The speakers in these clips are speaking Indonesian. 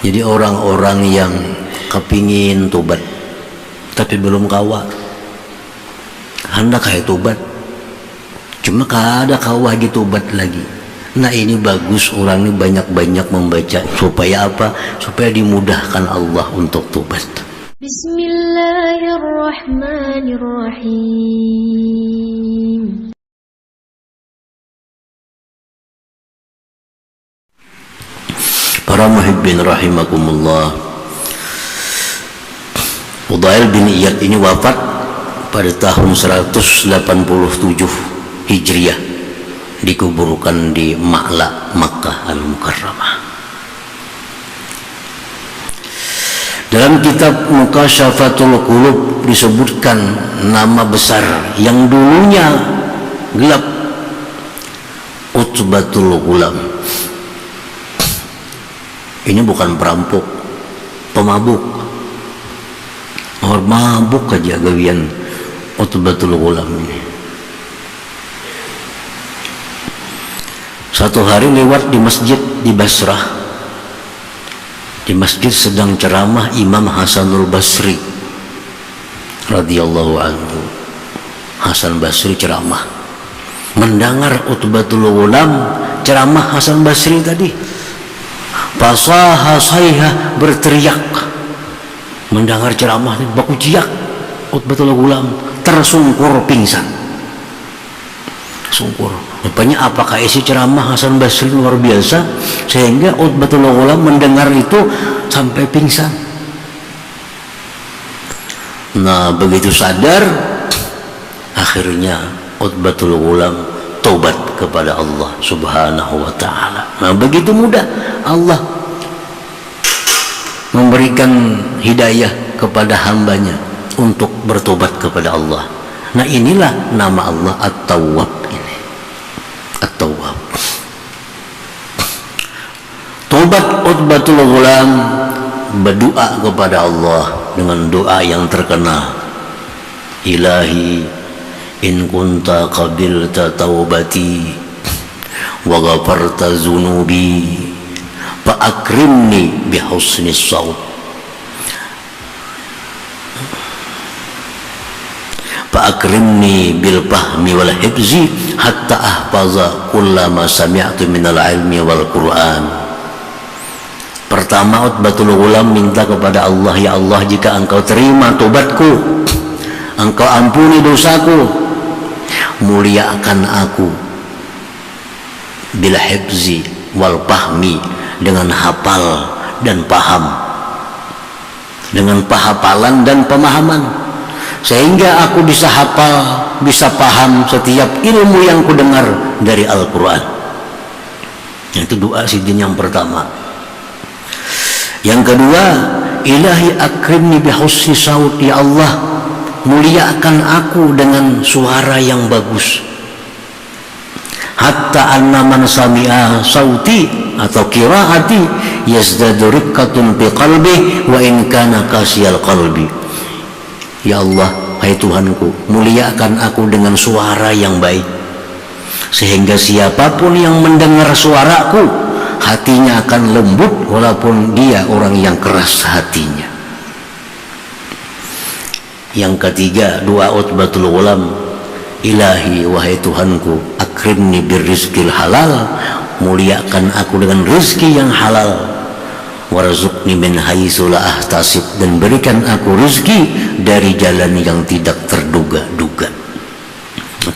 Jadi orang-orang yang kepingin tobat tapi belum kawa, hendak kayak tobat, cuma kada kawa gitu tobat lagi. Nah ini bagus orang ini banyak-banyak membaca supaya apa? Supaya dimudahkan Allah untuk tobat. Bismillahirrahmanirrahim. Para muhibbin rahimakumullah, Fudail bin Iyad ini wafat pada tahun 187 Hijriah, dikuburkan di Ma'la, Makkah Al-Mukarramah. Dalam kitab Mukasyafatul Qulub disebutkan nama besar yang dulunya gelap, Utbatul Ghulam. Ini bukan perampok, pemabuk. Orang mabuk aja gawian Utbatul Ghulam ini. Satu hari lewat di masjid di Basrah. Di masjid sedang ceramah Imam Hasanul Basri radhiyallahu anhu. Hasan Basri ceramah. Mendengar Utbatul Ghulam ceramah Hasan Basri tadi, fasaha sayha, berteriak. Mendengar ceramah ini baku jiak, Utbatul Ghulam tersungkur pingsan. Sungkur. Rupanya apakah isi ceramah Hasan Basri luar biasa sehingga Utbatul Ghulam mendengar itu sampai pingsan. Nah begitu sadar, akhirnya Utbatul Ghulam taubat kepada Allah Subhanahu wa ta'ala. Nah begitu mudah Allah memberikan hidayah kepada hambanya untuk bertobat kepada Allah. Nah inilah nama Allah At-Tawwab ini. At-Tawwab. Tobat Utbatul Ghulam berdoa kepada Allah dengan doa yang terkenal, Ilahi in kunta qabilta taubati wa ghafarta zunubi fa akrimni bi husnis saut fa akrimni bil fahmi wal hifzi hatta ahfaza kullama sami'tu minal ilmi wal Qur'an. Pertama Utbatul Ghulam minta kepada Allah, ya Allah, jika engkau terima tobatku, engkau ampuni dosaku, muliakan aku bil hifzi wal fahmi, dengan hafal dan paham, dengan penghafalan dan pemahaman, sehingga aku bisa hafal, bisa paham setiap ilmu yang ku dengar dari Al-Quran. Itu doa sidin yang pertama. Yang kedua, Ilahi akrimni bihusni saut, ya Allah, muliakan aku dengan suara yang bagus. Hatta anna man sami'a sauti atau qiraati yazdadu riqqatun fi qalbi wa in kana qasiyal qalbi. Ya Allah, hai Tuhanku, muliakan aku dengan suara yang baik, sehingga siapapun yang mendengar suaraku hatinya akan lembut walaupun dia orang yang keras hatinya. Yang ketiga, doa Utbatul Ghulam, Ilahi, wahai Tuhanku, akrimni birrizqil halal, muliakan aku dengan rezeki yang halal, warzuqni min haitsu la ahtasib, dan berikan aku rezeki dari jalan yang tidak terduga-duga.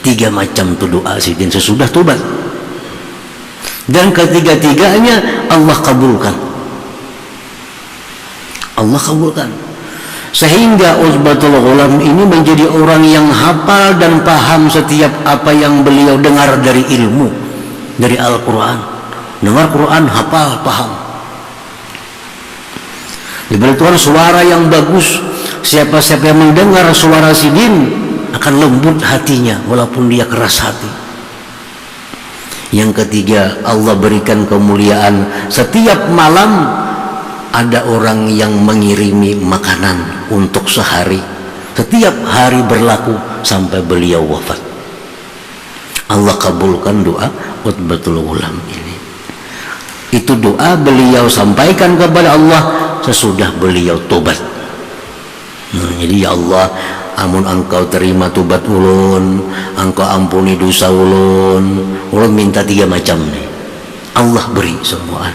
Tiga macam tu doa sidin sesudah tobat, dan ketiga-tiganya Allah kabulkan. Allah kabulkan, sehingga Utbatul Ghulam ini menjadi orang yang hafal dan paham setiap apa yang beliau dengar dari ilmu, dari Al-Quran. Dengar Quran, hafal, paham. Diberi Tuhan suara yang bagus. Siapa-siapa yang mendengar suara sidin akan lembut hatinya walaupun dia keras hati. Yang ketiga, Allah berikan kemuliaan. Setiap malam ada orang yang mengirimi makanan untuk sehari. Setiap hari berlaku sampai beliau wafat. Allah kabulkan doa Utbatul Ghulam ini. Itu doa beliau sampaikan kepada Allah sesudah beliau tobat. Jadi ya Allah, amun engkau terima tobat ulun, engkau ampuni dosa ulun minta 3 macam nih, Allah beri semua.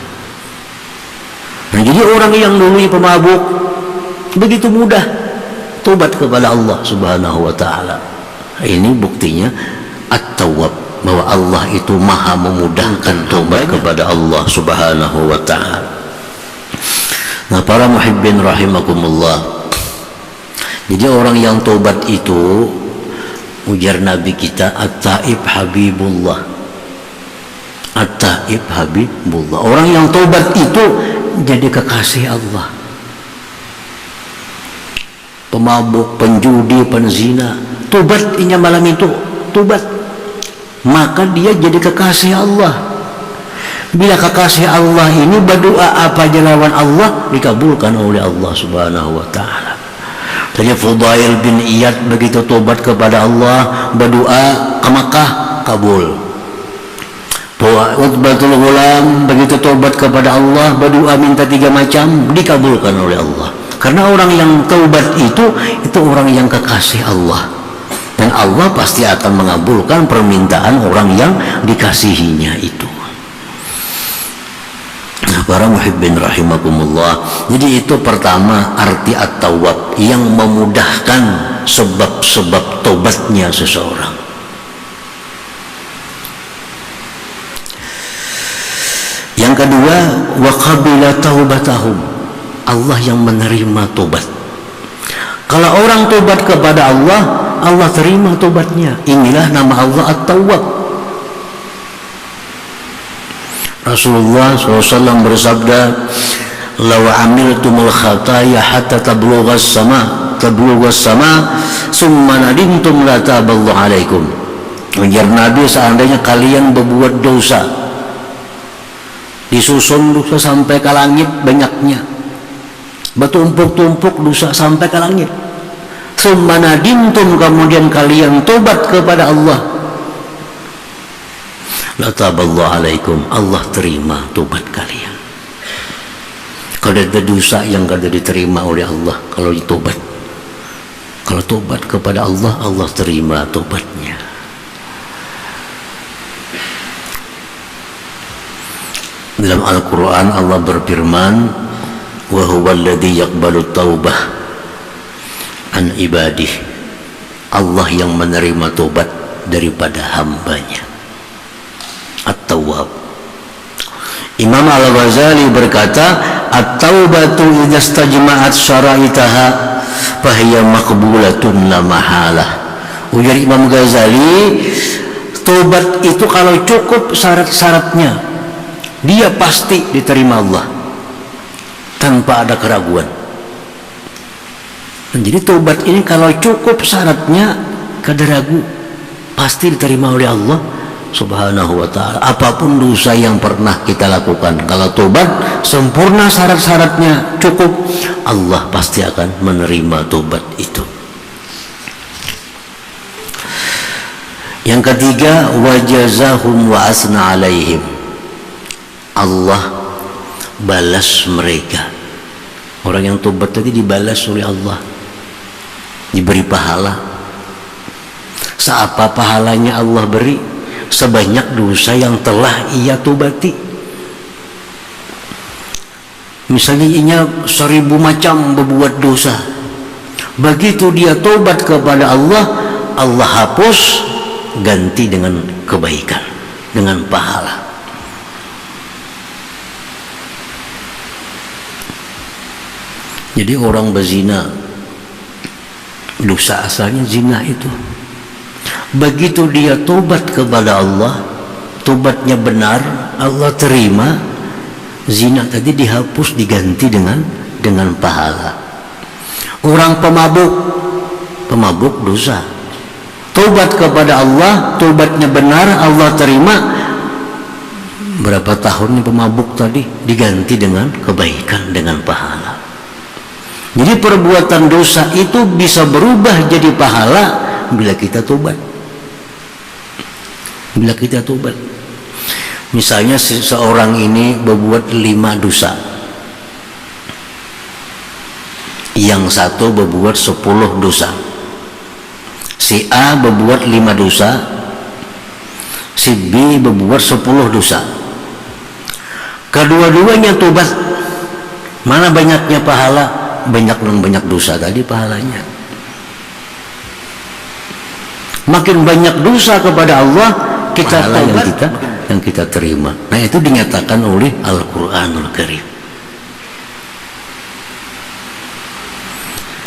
Jadi orang yang dulunya pemabuk begitu mudah tobat kepada Allah Subhanahu wa taala. Ini buktinya at-tawwab, bahwa Allah itu maha memudahkan tobat kepada Allah Subhanahu wa taala. Nah, para muhibbin rahimakumullah, jadi orang yang tobat itu, ujar Nabi kita, at-taib habibullah. At-taib habibullah. Orang yang tobat itu jadi kekasih Allah. Pemabuk, penjudi, penzina, tobat inya malam itu, tobat, maka dia jadi kekasih Allah. Bila kekasih Allah ini berdoa apa aja lawan Allah, dikabulkan oleh Allah Subhanahu wa taala. Tadi Fudail bin Iyad begitu tobat kepada Allah, berdoa ke Makkah, kabul. Utbatul Ghulam begitu tobat kepada Allah, berdoa minta 3 macam, dikabulkan oleh Allah. Karena orang yang taubat itu orang yang kekasih Allah, dan Allah pasti akan mengabulkan permintaan orang yang dikasihinya itu. Nah, para muhibbin rahimakumullah, jadi itu pertama arti at-tawwab, yang memudahkan sebab-sebab tobatnya seseorang. Yang kedua, wa qabila taubatahum, Allah yang menerima tobat. Kalau orang tobat kepada Allah, Allah terima tobatnya. Inilah nama Allah at-tawwab. Rasulullah SAW bersabda, "Law amiltumul khataya hatta tablughas sama, summa nadimtum la taballahu alaikum." Ujar Nabi, seandainya kalian berbuat dosa, disusun dosa sampai ke langit banyaknya, bertumpuk-tumpuk dosa sampai ke langit, summa nadimtum, kemudian kalian tobat kepada Allah, la taballahu alaikum, Allah terima tobat kalian. Kalau ada dosa yang kada diterima oleh Allah, kalau ditobat, kalau tobat kepada Allah, Allah terima tobatnya. Dalam Al-Quran Allah berfirman, wa huwa alladhi yaqbalu taubah an ibadih, Allah yang menerima tobat daripada hambanya. At-Tawwab. Imam Al-Ghazali berkata, at-taubatu idza istajma'at syara'itaha fahiya maqbulatun la mahalah. Ujar Imam Ghazali, tobat itu kalau cukup syarat-syaratnya, dia pasti diterima Allah tanpa ada keraguan. Dan jadi tobat ini kalau cukup syaratnya, kada ragu, pasti diterima oleh Allah Subhanahu wa ta'ala. Apapun dosa yang pernah kita lakukan, kalau tobat sempurna syarat-syaratnya cukup, Allah pasti akan menerima tobat itu. Yang ketiga, wajazahum wa asna alaihim, Allah balas mereka. Orang yang tobat tadi dibalas oleh Allah, diberi pahala. Seapa pahalanya Allah beri? Sebanyak dosa yang telah ia tobati. Misalnya ia 1000 macam berbuat dosa, begitu dia tobat kepada Allah, Allah hapus, ganti dengan kebaikan, dengan pahala. Jadi orang berzina, dosa asalnya zina itu, begitu dia tobat kepada Allah, tobatnya benar, Allah terima, zina tadi dihapus, diganti dengan pahala. Orang pemabuk dosa, tobat kepada Allah, tobatnya benar, Allah terima, berapa tahunnya pemabuk tadi diganti dengan kebaikan, dengan pahala. Jadi perbuatan dosa itu bisa berubah jadi pahala bila kita tobat. Bila kita tobat. Misalnya seseorang ini berbuat 5 dosa, yang satu berbuat 10 dosa. Si A berbuat 5 dosa, si B berbuat 10 dosa. Kedua-duanya tobat. Mana banyaknya pahala? Banyak dosa tadi pahalanya. Makin banyak dosa kepada Allah, kita tobat yang kita terima. Nah, itu dinyatakan oleh Al-Qur'anul Karim.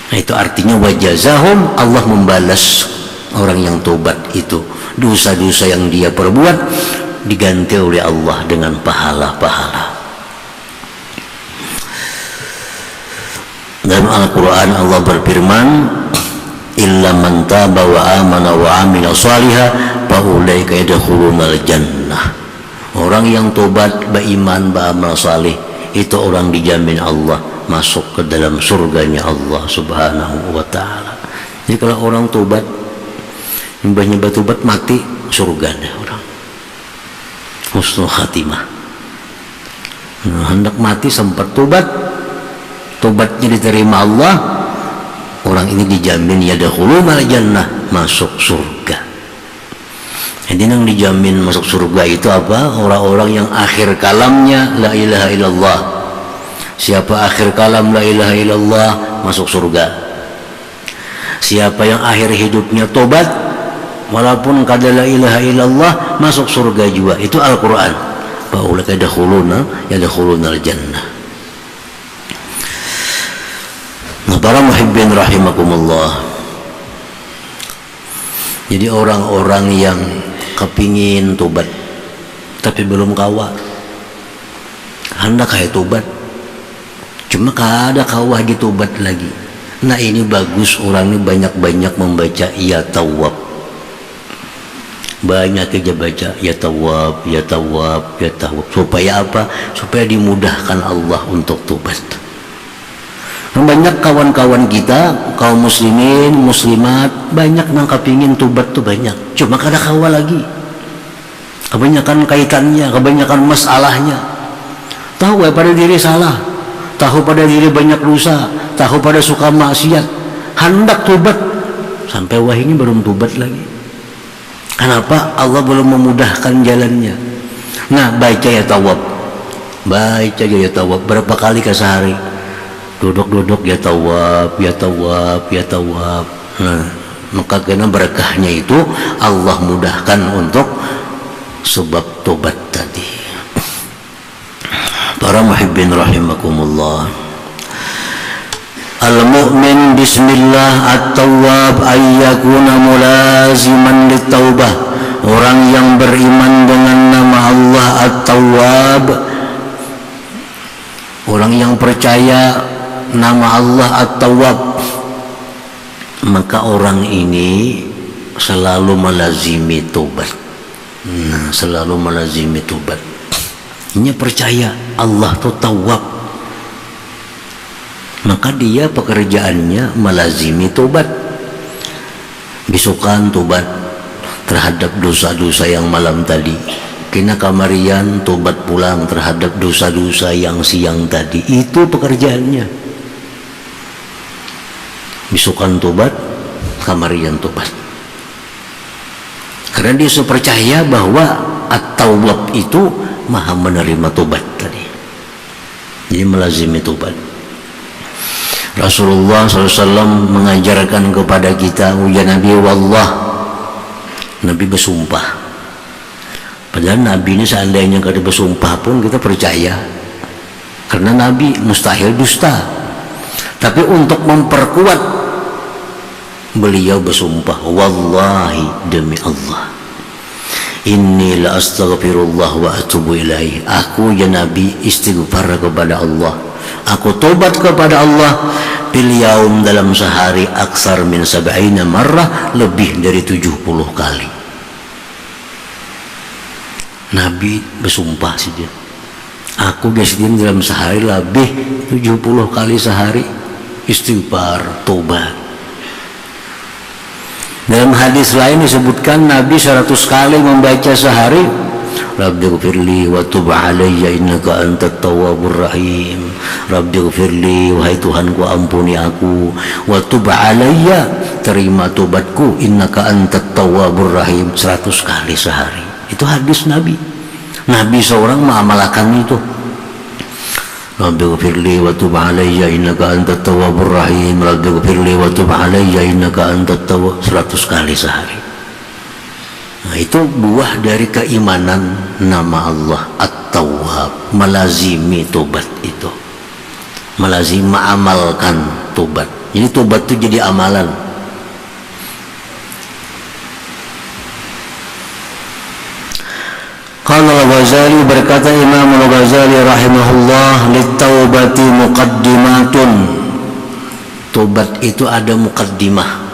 Nah, itu artinya wajazahum, Allah membalas orang yang tobat itu dosa-dosa yang dia perbuat diganti oleh Allah dengan pahala-pahala. Dalam Al-Quran Allah berfirman, illa man taba wa amana wa amila salihah fa ulaika yadkhulunal jannah. Orang yang tobat, beriman, beramal saleh, itu orang dijamin Allah masuk ke dalam surganya Allah Subhanahu wa taala. Jadi kalau orang tobat, nyembah tobat, mati surga deh orang. Husnul khatimah. Nah, hendak mati sempat tobat, tobatnya diterima Allah, orang ini dijamin yadkhulunal jannah, masuk surga. Jadi yang dijamin masuk surga itu apa? Orang-orang yang akhir kalamnya la ilaha illallah. Siapa akhir kalam la ilaha illallah, masuk surga. Siapa yang akhir hidupnya tobat, walaupun kada la ilaha illallah, masuk surga juga. Itu Al-Quran. Faulaika yadkhulunal jannah. Nah, para muhibbin rahimakumullah. Jadi orang-orang yang kepingin tobat tapi belum kawa, hendak kayak tobat, cuma kada kawa ditobat lagi. Nah, ini bagus orang ini banyak-banyak membaca ya tawab. Banyak aja baca ya tawab, ya tawab, ya tawab. Supaya apa? Supaya dimudahkan Allah untuk tobat. Banyak kawan-kawan kita, kaum muslimin, muslimat, banyak yang kepingin tobat tuh banyak, cuma kada kawa lagi. Kebanyakan kaitannya, kebanyakan masalahnya. Tahu ya pada diri salah, tahu pada diri banyak dosa, tahu pada suka maksiat, hendak tobat, sampai wahini belum tobat lagi. Kenapa? Allah belum memudahkan jalannya. Nah, baca ya tawab, baca ya tawab berapa kali ke sehari? Duduk-duduk ya tawab, ya tawab, ya tawab. Nah, maka karena berkahnya itu Allah mudahkan untuk sebab tobat tadi. Para muhibbin rahimakumullah. Al-mu'min bismillah at-tawwab ayyakuna mulaziman lit-taubah. Orang yang beriman dengan nama Allah at-tawwab, orang yang percaya nama Allah at-tawwab, maka orang ini selalu melazimi tobat. Nah, selalu melazimi tobat. Ini percaya Allah itu tawwab, maka dia pekerjaannya melazimi tobat. Besokan tobat terhadap dosa-dosa yang malam tadi, kena kamarian tobat pulang terhadap dosa-dosa yang siang tadi. Itu pekerjaannya. Besokan tobat, kamarian tobat. Karena dia percaya bahwa at-tawwab itu maha menerima tobat tadi. Jadi melazimi tobat. Rasulullah SAW mengajarkan kepada kita, ya Nabi wallah, Nabi bersumpah. Padahal Nabi ini seandainya kada bersumpah pun kita percaya, karena Nabi mustahil dusta. Tapi untuk memperkuat, beliau bersumpah, wallahi, demi Allah, inni la astaghfirullah wa atubu ilaih. Aku ya Nabi istighfar kepada Allah, aku tobat kepada Allah bil yaum, dalam sehari, aksar min sab'ina marrah, lebih dari 70 kali. Nabi bersumpah sih dia, aku biasanya dalam sehari lebih 70 kali sehari istighfar, tobat. Dalam hadis lain disebutkan Nabi 100 kali membaca sehari, Rabbighfirli wa tub alayya innaka antat tawwabur rahim. Rabbighfirli, wahai Tuhanku ampuni aku, wa tub alayya, terima tobatku, innaka antat tawwabur rahim, 100 kali sehari. Itu hadis Nabi. Nabi seorang mengamalkan itu. Rabbighfirli wa tub alayya innaka antat tawwabur rahim. Rabbighfirli wa tub alayya innaka antat tawwab, 100 kali sehari. Nah, itu buah dari keimanan nama Allah At-Tawwab, melazimi tobat itu. Melazim, mengamalkan tobat. Jadi tobat itu jadi amalan. Qala Al-Ghazali, berkata Imam Al-Ghazali rahimahullah, "Lit-taubati muqaddimatun." Tobat itu ada muqaddimah.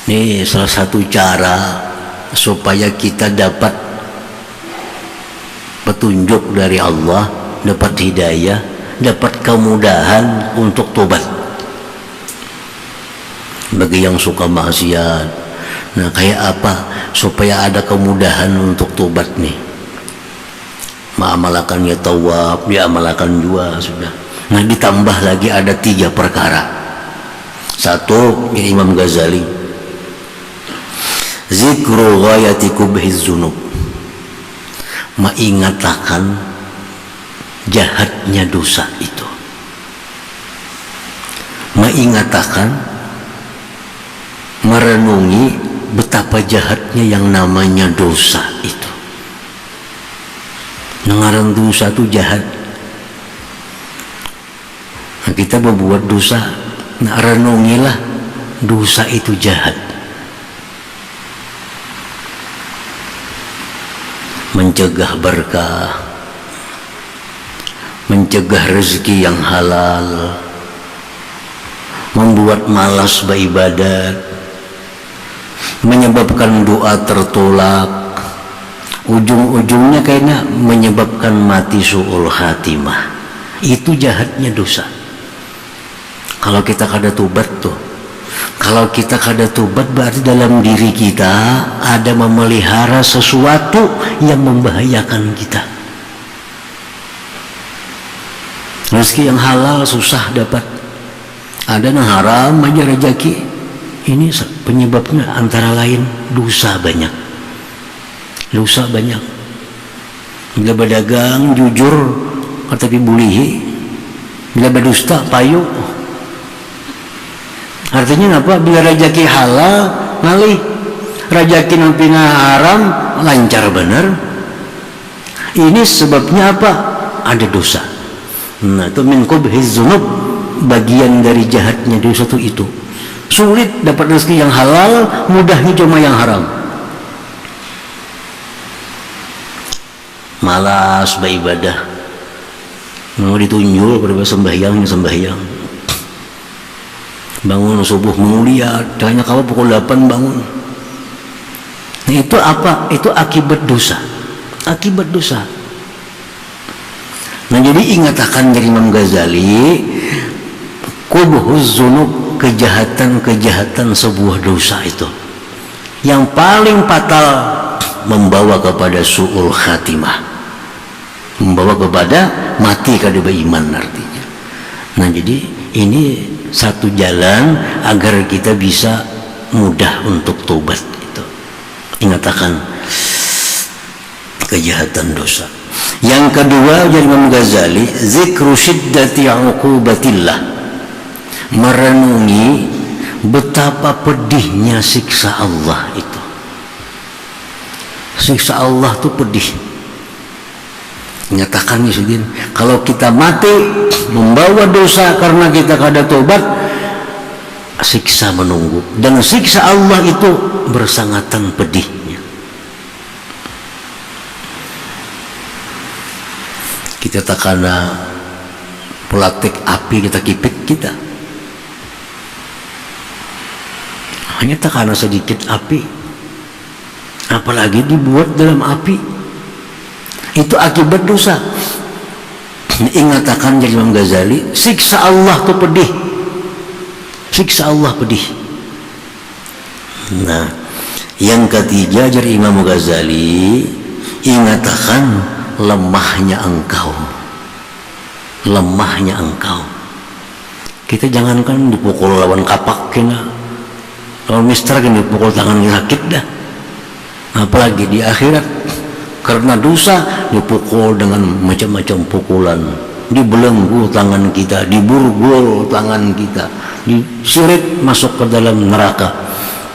Ini salah satu cara supaya kita dapat petunjuk dari Allah, dapat hidayah, dapat kemudahan untuk tobat. Bagi yang suka maksiat, nah kayak apa supaya ada kemudahan untuk tobat nih? Mengamalkannya tawab, diamalkan juga sudah. Nah ditambah lagi ada 3 perkara. Satu, ya Imam Ghazali, zikru ghayati kubhiz zunub, mengingatkan jahatnya dosa itu, mengingatkan, merenungi betapa jahatnya yang namanya dosa itu. Ngaran dosa itu jahat. Nah, kita berbuat dosa, nah renungilah dosa itu jahat. Mencegah berkah, mencegah rezeki yang halal, membuat malas beribadat, menyebabkan doa tertolak, ujung-ujungnya kayaknya menyebabkan mati su'ul khatimah. Itu jahatnya dosa. Kalau kita kada tobat tuh, kalau kita kada tobat berarti dalam diri kita ada memelihara sesuatu yang membahayakan kita. Rezeki yang halal susah dapat, ada yang haram aja rezeki. Ini penyebabnya antara lain dosa banyak. Dosa banyak. Bila berdagang jujur tapi bulihi, bila berdusta payu. Artinya apa? Bila rezeki halal ngalih, rezeki nampina haram lancar benar. Ini sebabnya apa? Ada dosa. Nah itu min kubhiz zunub, bagian dari jahatnya dosa itu. Sulit dapat rezeki yang halal, mudahnya cuma yang haram. Malas beribadah, mau ditunjul pada sembahyang. Bangun subuh mulia, tanya kau pukul 8 bangun. Nah, itu apa? Itu akibat dosa. Akibat dosa. Nah jadi ingatkan dari Imam Ghazali, kubhuz zunub, kejahatan sebuah dosa itu yang paling fatal, membawa kepada su'ul khatimah, membawa kepada mati kada beriman artinya. Nah jadi ini satu jalan agar kita bisa mudah untuk tobat itu. Ingatkan kejahatan dosa. Yang kedua dari Imam Ghazali, zikru syiddati uqubatillah, merenungi betapa pedihnya siksa Allah itu. Siksa Allah itu pedih. Nyatakan Yusudin, kalau kita mati membawa dosa karena kita kada tobat, siksa menunggu, dan siksa Allah itu bersangatan pedihnya. Kita takana pelatik api kita kipik kita, hanya takana sedikit api, apalagi dibuat dalam api. Itu akibat dosa. Ingatkan dari Imam Ghazali, siksa Allah itu pedih. Siksa Allah pedih. Nah, yang ketiga dari Imam Ghazali, ingat akan lemahnya engkau. Lemahnya engkau. Kita jangankan dipukul lawan kapak kena, lawan mister kena dipukul tangan sakit dah. Apalagi di akhirat karena dosa dipukul dengan macam-macam pukulan, dibelenggu tangan kita, diburgul tangan kita, disirit masuk ke dalam neraka.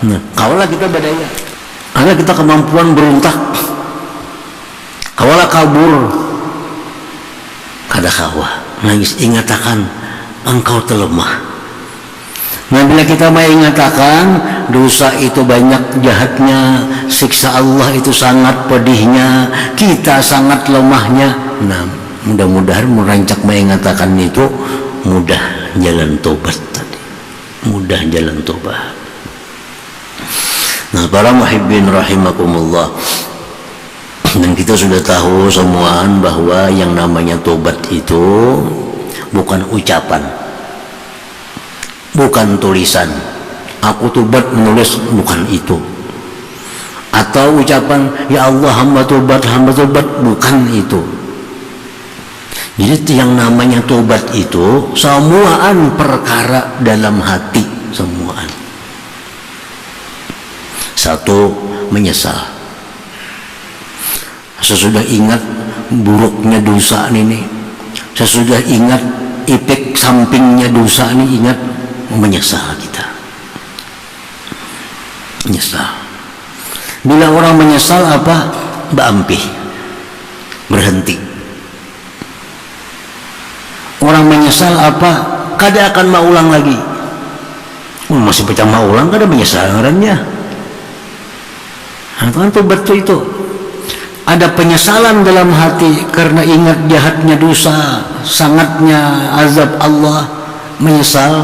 Nah, kaulah kita berdaya, ada kita kemampuan berontak, kaulah kabur, kada kawa. Nangis ingatakan engkau terlemah. Nah, bila kita mengatakan dosa itu banyak jahatnya, siksa Allah itu sangat pedihnya, kita sangat lemahnya. Nah, mudah-mudahan merancak mengatakan itu mudah jalan tobat tadi. Mudah jalan tobat. Nah, para muhibbin rahimakumullah. Dan kita sudah tahu semuaan bahwa yang namanya tobat itu bukan ucapan, bukan tulisan. Aku tobat menulis, bukan itu. Atau ucapan ya Allah hamba tobat, bukan itu. Jadi yang namanya tobat itu semuaan perkara dalam hati, semuaan. Satu, menyesal. Sesudah ingat buruknya dosa ini, sesudah ingat efek sampingnya dosa ini, ingat menyesal kita. Menyesal. Bila orang menyesal apa? Baampih, berhenti. Orang menyesal apa? Kada akan mau ulang lagi. Masih pecah mau ulang, kada menyesal ngarannya. Nah, kan tobat itu ada penyesalan dalam hati karena ingat jahatnya dosa, sangatnya azab Allah, menyesal,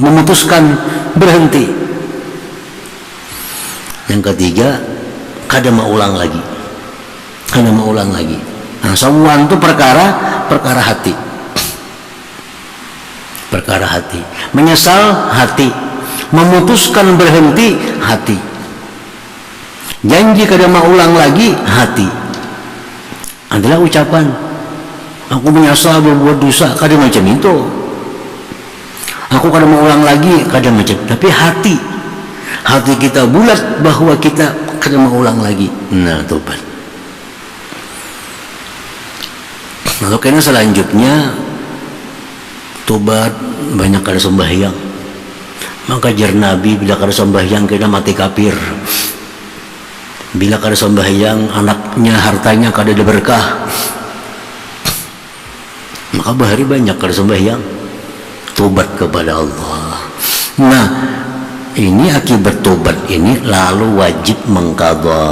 memutuskan berhenti. Yang ketiga, kada mau ulang lagi. Kada mau ulang lagi. Nah, semua itu perkara hati. Perkara hati. Menyesal hati, memutuskan berhenti hati. Janji kada mau ulang lagi hati. Adalah ucapan. Aku menyesal berbuat dosa, kada macam itu. Aku kada mau ulang lagi, kada macam. Tapi hati kita bulat bahwa kita kada mau ulang lagi. Nah, tobat. Lalu karena selanjutnya tobat banyak kada sembahyang. Maka jar Nabi bila kada sembahyang kena mati kafir. Bila kada sembahyang anaknya hartanya kada ada berkah. Maka bahari banyak kada sembahyang. Tobat kepada Allah. Nah, ini akibat tobat ini lalu wajib mengqadha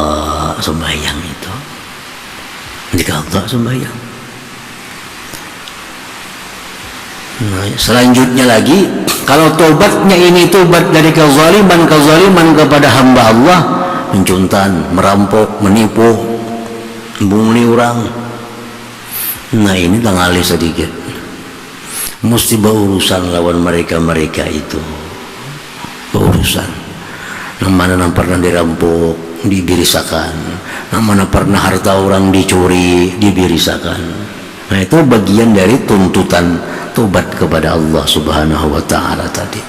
sembahyang itu. Diqadha sembahyang. Nah, selanjutnya lagi, kalau tobatnya ini tobat dari kezaliman kepada hamba Allah, mencuntan, merampok, menipu, membuli orang. Nah, ini tangali sedikit. Mesti berurusan lawan mereka itu. Berurusan. Yang mana pernah dirampok, dibirisakan. Yang mana pernah harta orang dicuri, dibirisakan. Nah, itu bagian dari tuntutan tobat kepada Allah Subhanahu wa ta'ala tadi.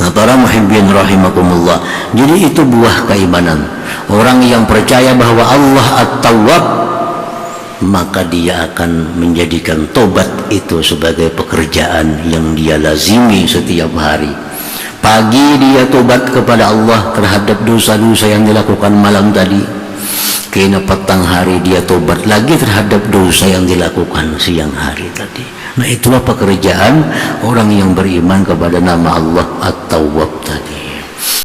Nah, para muhibbin rahimakumullah, jadi itu buah keimanan. Orang yang percaya bahwa Allah At-Tawwab, maka dia akan menjadikan tobat itu sebagai pekerjaan yang dia lazimi setiap hari. Pagi dia tobat kepada Allah terhadap dosa-dosa yang dilakukan malam tadi. Kena petang hari dia tobat lagi terhadap dosa yang dilakukan siang hari tadi. Nah, itulah pekerjaan orang yang beriman kepada nama Allah At-Tawwab tadi.